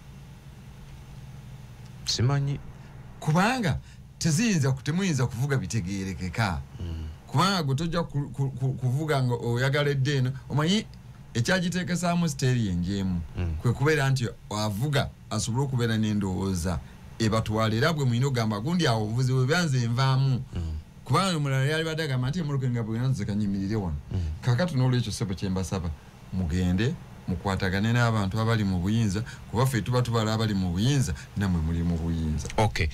simanyi kubanga temuyinza kuvuga bitegeerekeka kubanga gwe tojja kuvuga nga oyagaledde eno omanyi ekyagiteekesaamu siteri enjeemu kwe kubeera nti avuga asobole okubeera n'endowooza ebatwala era bwe mwina ogamba gundi awo obuvuzi bwe byanze envaamu kubanga omulala yali badde agamba nti emmoloka nga bwe yanze kanyimirire wano kakati n'olwekyo ssebo kye mbasaba mugende mukwatagane n'abantu abali mu buyinza kuba ffe tuba tubala abali mu buyinza namwe muli mu buyinza okay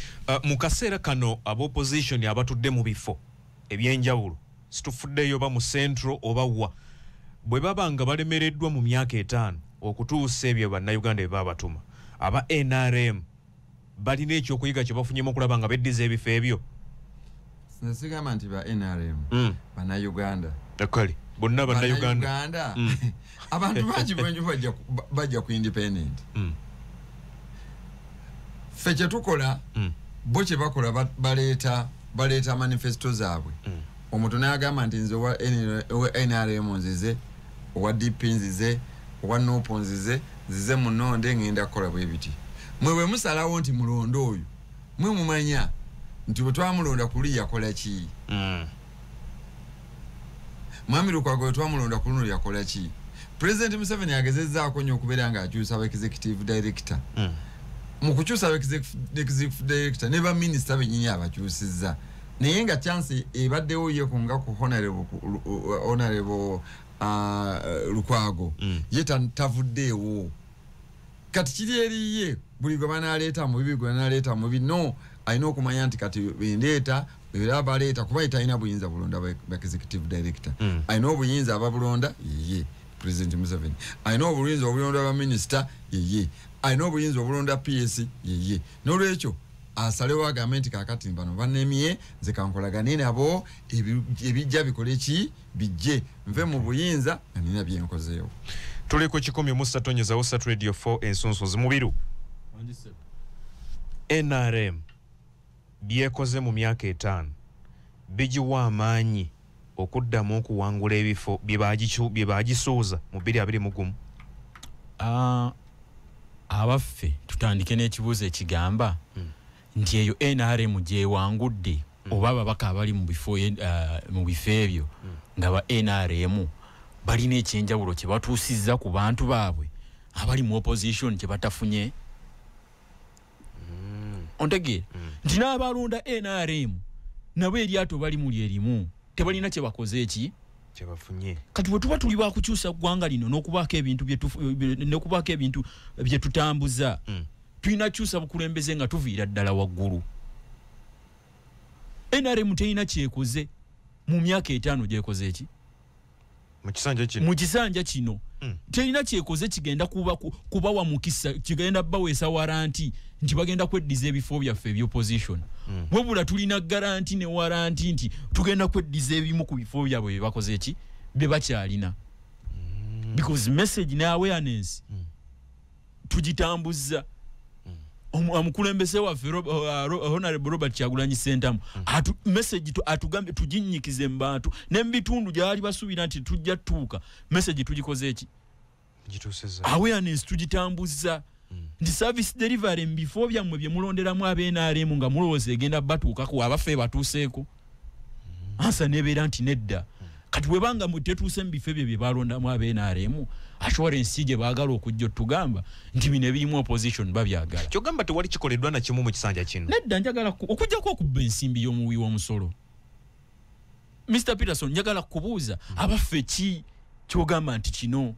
mu kaseera kano aba opposition abatudde mu bifo ebyenjawulo situfuddeyo oba mu central oba wa bwe baba nga balemereddwa mu myaka 5 okutuusa ebyo bannayuganda bye babatuma aba NRM balina ekyokuyiga kye bafunyemu okulaba nga beddiza ebifo ebyo sigamba nti ba NRM bannayuganda ekali bonna bannayuganda abantu bangi bajja ku independent ffe kye tukola bo kye bakola baleeta manifesto zaabwe omuntu n'agamba nti nze owa NRM nzize owa DP nzize owa NUP nzize mu nnonde ngenda kukola bwe biti mwe bwe musalawo nti mulondo oyo mwe mumanya nti bwe twamulonda kuli yakola ki Mwami Lukwago bwe twamulonda ku luno yakola ki President Museveni yagezezzaako nnyo okubeera ng'akyusa aba executive director mu kukyusa aba executive director ne baminisita bennyini abakyusizza naye nga chance ebaddewo ye kunga ku honorable Lukwago ye tavuddeewo kati kiri eriye buli gwe banaleeta mu bibi gwe banaleeta mu bibi no alina okumanya nti kati bendeeta era baleeta kuba yetalina buyinza bulonda ba executive director alina obuyinza ababulonda ye President Museveni alina obuyinza obulonda ba minister ye alina obuyinza obulonda PS ye n'olwekyo asalewo agambe nti kakati bano bannemye nze kankolagane nabo ebijja bikole ki bijje nve mu buyinza nga nina byenkozeewo tuliko 103.3 Radio 4 ensonsozi mubiru NRM byekoze mu myaka 5 bijiwa amaanyi okuddamu okuwangula ebifo bye bagisuuza mu 2021 abaffe tutandike n'ekibuuzo ekigamba nti eyo NRM gyewangudde oba ababaka abali mu bifo ebyo nga ba NRM balina ekyenjawulo kye batuusizza ku bantu baabwe abali mu opposition kye batafunye ontegeera nti n'abalonda NRM nabo eryato bali mu lyerimu tebalina kye bakoze eki kye bafunye kati bwe tuba tuli bakukyusa ggwanga lino n'okubaako ebintu bye tutambuza tulina kyusa bukulembeze nga tuviira ddala waggulu NRM terina kyekoze mu myaka 5 gyekoze eki mu kisanja kino terina kyekoze kigenda kuba wa mukisa kigenda baweesa waranti nti bagenda kweddiza ebifo byaffe eby'opposition wabula tulina garanti ne waranti nti tugenda kweddiza ebimu ku bifo byabwe bye bakoze eki bye bakyalina because message ne awareness tugitambuza omukulembeze waffe Honorable Robert Kyagulanyi Ssentamu message atugambe tuginyikize mu bantu n'ebitundu gyali basubira nti tujja tuuka message tugikoze eki awareness tugitambuza ndi service delivery mbifo byammwe bye mulonderamu NRM nga mulowooza egenda batuukako abaffe batuuseeko ansa nebeera nti nedda kati webanga mutetuuse mu bifo bye balondamu NRM assurance gye baagala okujja otugamba nti bino ebirimu opposition babyagala kyogamba tewali kikoleddwa na kimu mu kisanja kino nedda njagala okujjako okubba ensimbi y'omuwi w'omusolo Mr. Peterson njagala kubuuza abaffe ki kyogamba nti kino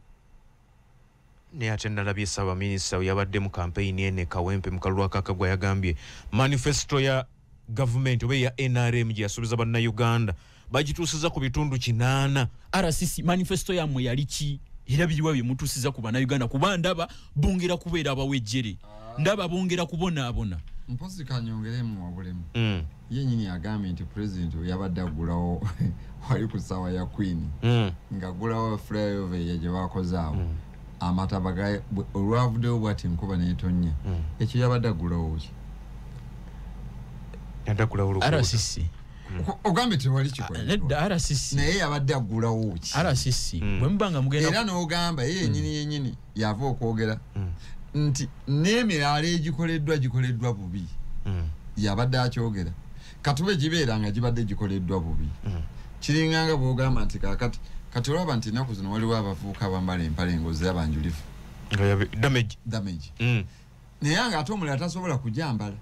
ne ate nalabye Ssaabaminisita yabadde mu kampeyini ene Kawempe mu kalulu akakagwa yagambye manifesto ya government oba ya NRM gye yasuubiza bannayuganda bagituusiza ku bitundu 8 RCC manifesto yammwe yali ki era biriwa bye mutuusiza ku bannayuganda kuba ndaba bongera kubeera abawejjere ndaba bongera kubonaabona mpozi kanyongeremu wabulemu yennyini agambye nti president yabadde aggulawo wali ku ssaawa ya Queen ng'aggulawo flyover ye gye bakoze awo amatabaga olwavuddewo bwati nkuba n'etonnya ekyo yabadde aggulawo ki RCC ogambe tewali kikoledda RCC naye yabadde aggulawo ki RCC bwe mbanga mugenda era n'ogamba yennyini yava okwogera nti n'emirala gikoleddwa bubi yabadde akyogera katube gibeera nga gibadde gikoleddwa bubi kiringanga bw'ogamba nti kakati kati olaba nti ennaku zino waliwo abavubuka bambala empale engozi abanjulifu damage naye nga ate omulala tasobola kujambala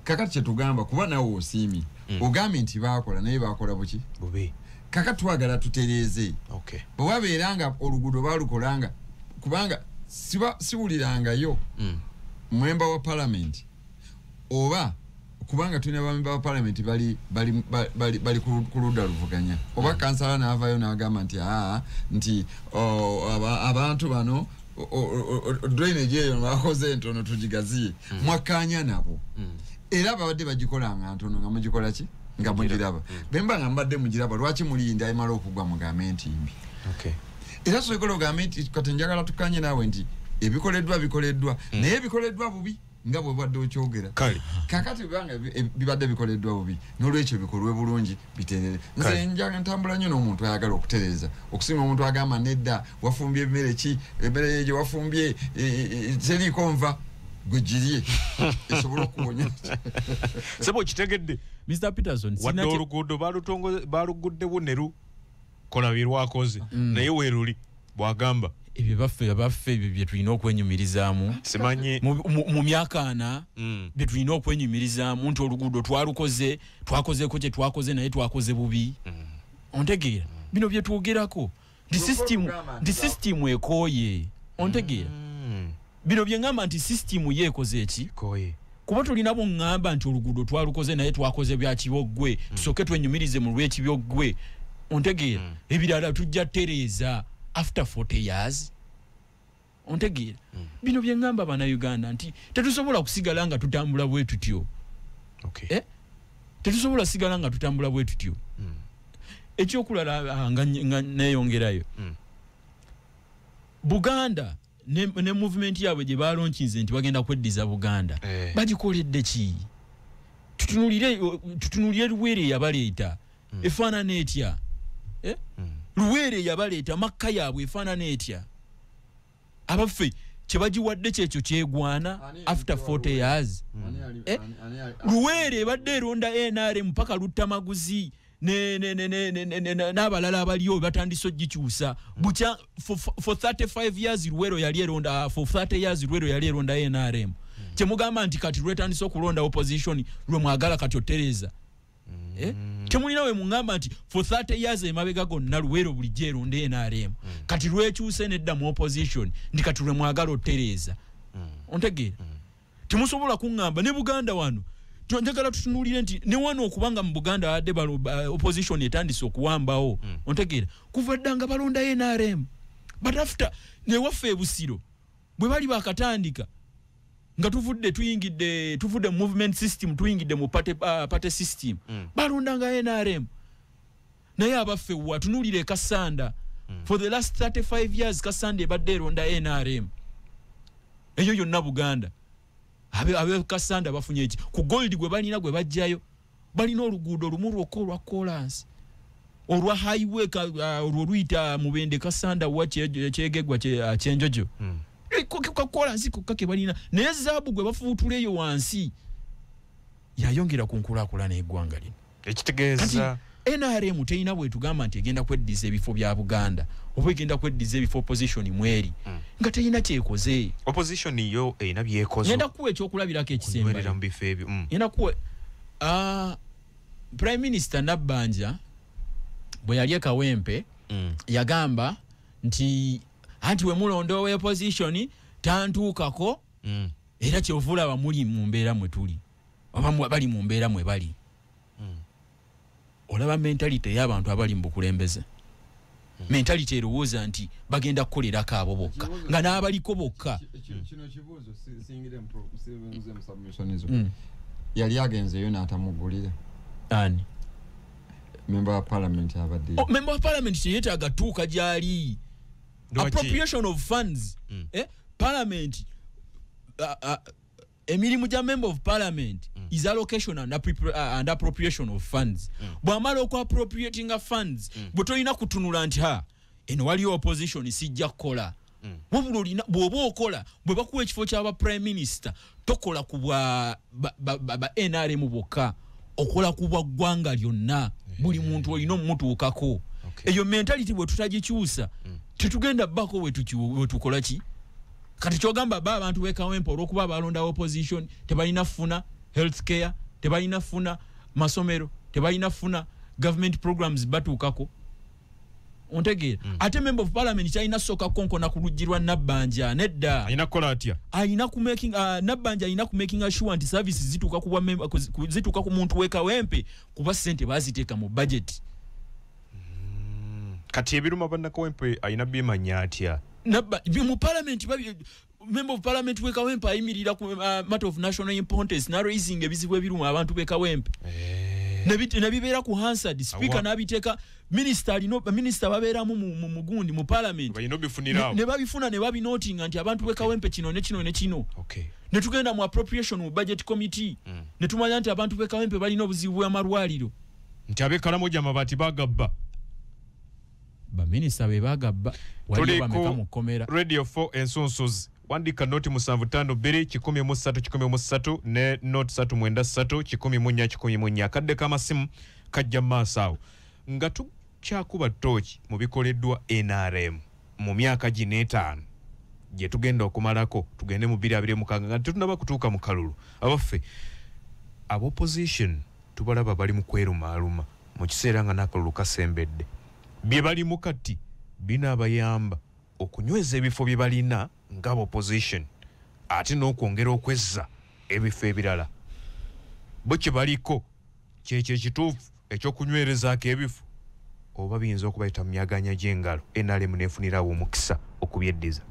kakati kyetugamba kuba nawe osiimi ogambye nti bakola naye bakola buki bubi kakati twagala tutereeze bwe wabeera nga oluguudo balukolanga kubanga siwulirangayo mwemba wa parliament oba kubanga tulina bamemba ba parliament bali ku ludda luvuganya oba kansala n'avaayo n'agamba nti abantu bano drainage eyo bakoze entono tugigaziye mwakkaanya nabo era babadde bagikolanga ntono nga mugikola ki nga mugiraba bemba nga mbadde mugiraba lwaki mulinda emala okugwa mugambe nti mbi era tusobola ogambe nti kati njagala tukkanye naawe nti ebikoleddwa naye bikoleddwa bubi nga bwe badde okyogera kakati bibanga bibadde bikoleddwa bubi n'olwekyo bikolwe bulungi biterere nze njaga ntambula nnyo n'omuntu ayagala okutereeza okusinga omuntu agamba nedda wafumbye emmere gye wafumbye teriiko nva gwe girye esobola okuwonya sebo kitegedde Mr. Peterson wadde oluguudo baluguddewo ne lukola bye lwakoze naye weeruli bwagamba ebyo baffe ebyo bye tulina okwenyumirizaamu simanyi mu myaka 4 bye tulina okwenyumirizaamu nti oluguudo twakozeeko kye twakoze naye twakoze bubi ontegeera bino bye twogerako ndi system ekooye ontegeera bino bye ngamba nti system yeekoze eki kuba tulina bongamba nti oluguudo twalukoze naye twakoze bya kiboggwe tusooke twenyumirize mu lw'ekiboggwe ontegeera ebirala tujja tereeza after 40 years ontegeera bino bye ngamba bannayuganda nti tetusobola kusigala nga tutambula bwe tutyo tetusobola sigala nga tutambula bwe tutyo ekyokulala nga neeyongerayo Buganda ne movement yaabwe gye balonkinze nti bagenda kweddiza Buganda bagikoledde ki tutunulire Luwere yabaleeta efaanana etya Luwere yabaleeta makka yaabwe efaanana etya abaffe kye bagiwadde kyekyo kyegwana after 40 years Luwere ebadde eronda NRM mpaka lutta maguzi n'abalala abaliyo batandise ogikyusa bukya for 35 years Luwero yali eronda for 30 years Luwero yali eronda NRM kyemugamba nti kati lwetandise okulonda opposition lwe mwagala kati otereza temulina we mungamba nti for 30 years emabega gonna Luwero bulijjo eronda NRM kati lwekyuse nedda mu opposition ndi kati lwe mwagala otereza ontegeera temusobola kuŋŋamba ne Buganda wano njagala tutunulire nti ne wano okubanga mu Buganda wadde opposition etandise okuwambawo ontegeera kuva ddanga balonda NRM but after ne waffe ebusiro bwe bali bakatandika nga tuvude movement system tuyingidde mu party system balondanga NRM naye abaffe watunulire Kasanda for the last 35 years Kasanda ebadde eronda NRM eyo yonna Buganda abe Kasanda bafunye iki ku gold gwe balina gwe bajjayo balina oluguudo lumu lwokko olwa Collins olwa highway olwita Mubende Kasanda kyegegwa kyenjojo kwa Collins kake balina naye zaabu gwe bafuutuleyo wansi yayongera ku nkulakulana eggwanga lino ekitegeeza NRM teina bwe tugamba nti egenda kweddiza ebifo bya Buganda oba egenda kweddiza ebifo opposition mweri nga teina kyekoze opposition yo ina byekoze yenda kuwa ekyokulabirako ekisemba kunywerera mu bifo ebyo yenda kuwa Prime Minister Nabbanja bwe yali Kawempe yagamba nti anti we mulondo we opposition tantuukako era kyovula bamuli mu mbeera mwe tuli oba bali mu mbeera mwe bali olaba mentality y'abantu abali mu bukulembeze mentality erowooza nti bagenda kukolerako abo bokka nga n'abaliko bokka kino kibuuzo singire mu submission yali agenzeyo n'atamugulira ani member of parliament abadde member of parliament yeetaaga tuuka gyali appropriation of funds parliament emirimu gya member of parliament is allocation and appropriation of funds bwamala oku appropriating funds bwetolina kutunula nti eno waliyo opposition sijja kukola wabula bw'oba okola bwe bakuwa ekifo ky'aba prime minister tokola ku bwa NRM bwokka okola ku bwa ggwanga lyonna buli muntu olina omumutuukako eyo mentality bwe tutagikyusa tetugenda bbako wetukola ki kati kyogamba abantu be Kawempe olw'okuba balonda opposition tebalina funa health care tebalina funa masomero tebalina funa government programs batuukako ontegeera ate member of parliament kyalina soka konkona ku lujjirwa Nabbanja nedda ayina kukola atya ayina ku making Nabbanja ayina ku making sure nti services zituuka zituuka ku muntu we Kawempe kuba ssente baziteeka mu budget kati ebiruma banna Kawempe ayina bimanya atya mu parliament member of parliament we Kawempe ayimirira ku matter of national importance na raising ebizibu ebiruma abantu be Kawempe nabibeera ku Hansard speaker nabiteeka minister babeeramu mu mugundi mu parliament ne babifuna ne babinotinga nti abantu be Kawempe kino ne kino ne kino ne tugenda mu appropriation mu budget committee ne tumanya nti abantu be Kawempe balina obuzibu bw'amalwaliro nti ab'ekalamoja amabaati bagabba baminista be bagabba wali bameka mu komera radio 4 ensonsozi wandika noti 75211313 ne note 393 akadde k'amasimu kajja maaso awo nga tukyakuba ttooki mu bikoleddwa NRM mu myaka gino 5 gye tugenda okumalako tugende mu 2026 nga tetunaba kutuuka mu kalulu abaffe ab'opposition tubalaba bali mu kwerumaaluma mu kiseera nga n'akalulu kasembedde bye balimu kati binaabayamba okunyweza ebifo bye balina nga opposition ate n'okwongera okwezza ebifo ebirala bo kye baliko kyekyo ekituufu ekyokunywerezaako ebifo oba biyinza okubayita mu myaganya gy'engalo NRM neefunirawo omukisa okubyeddiza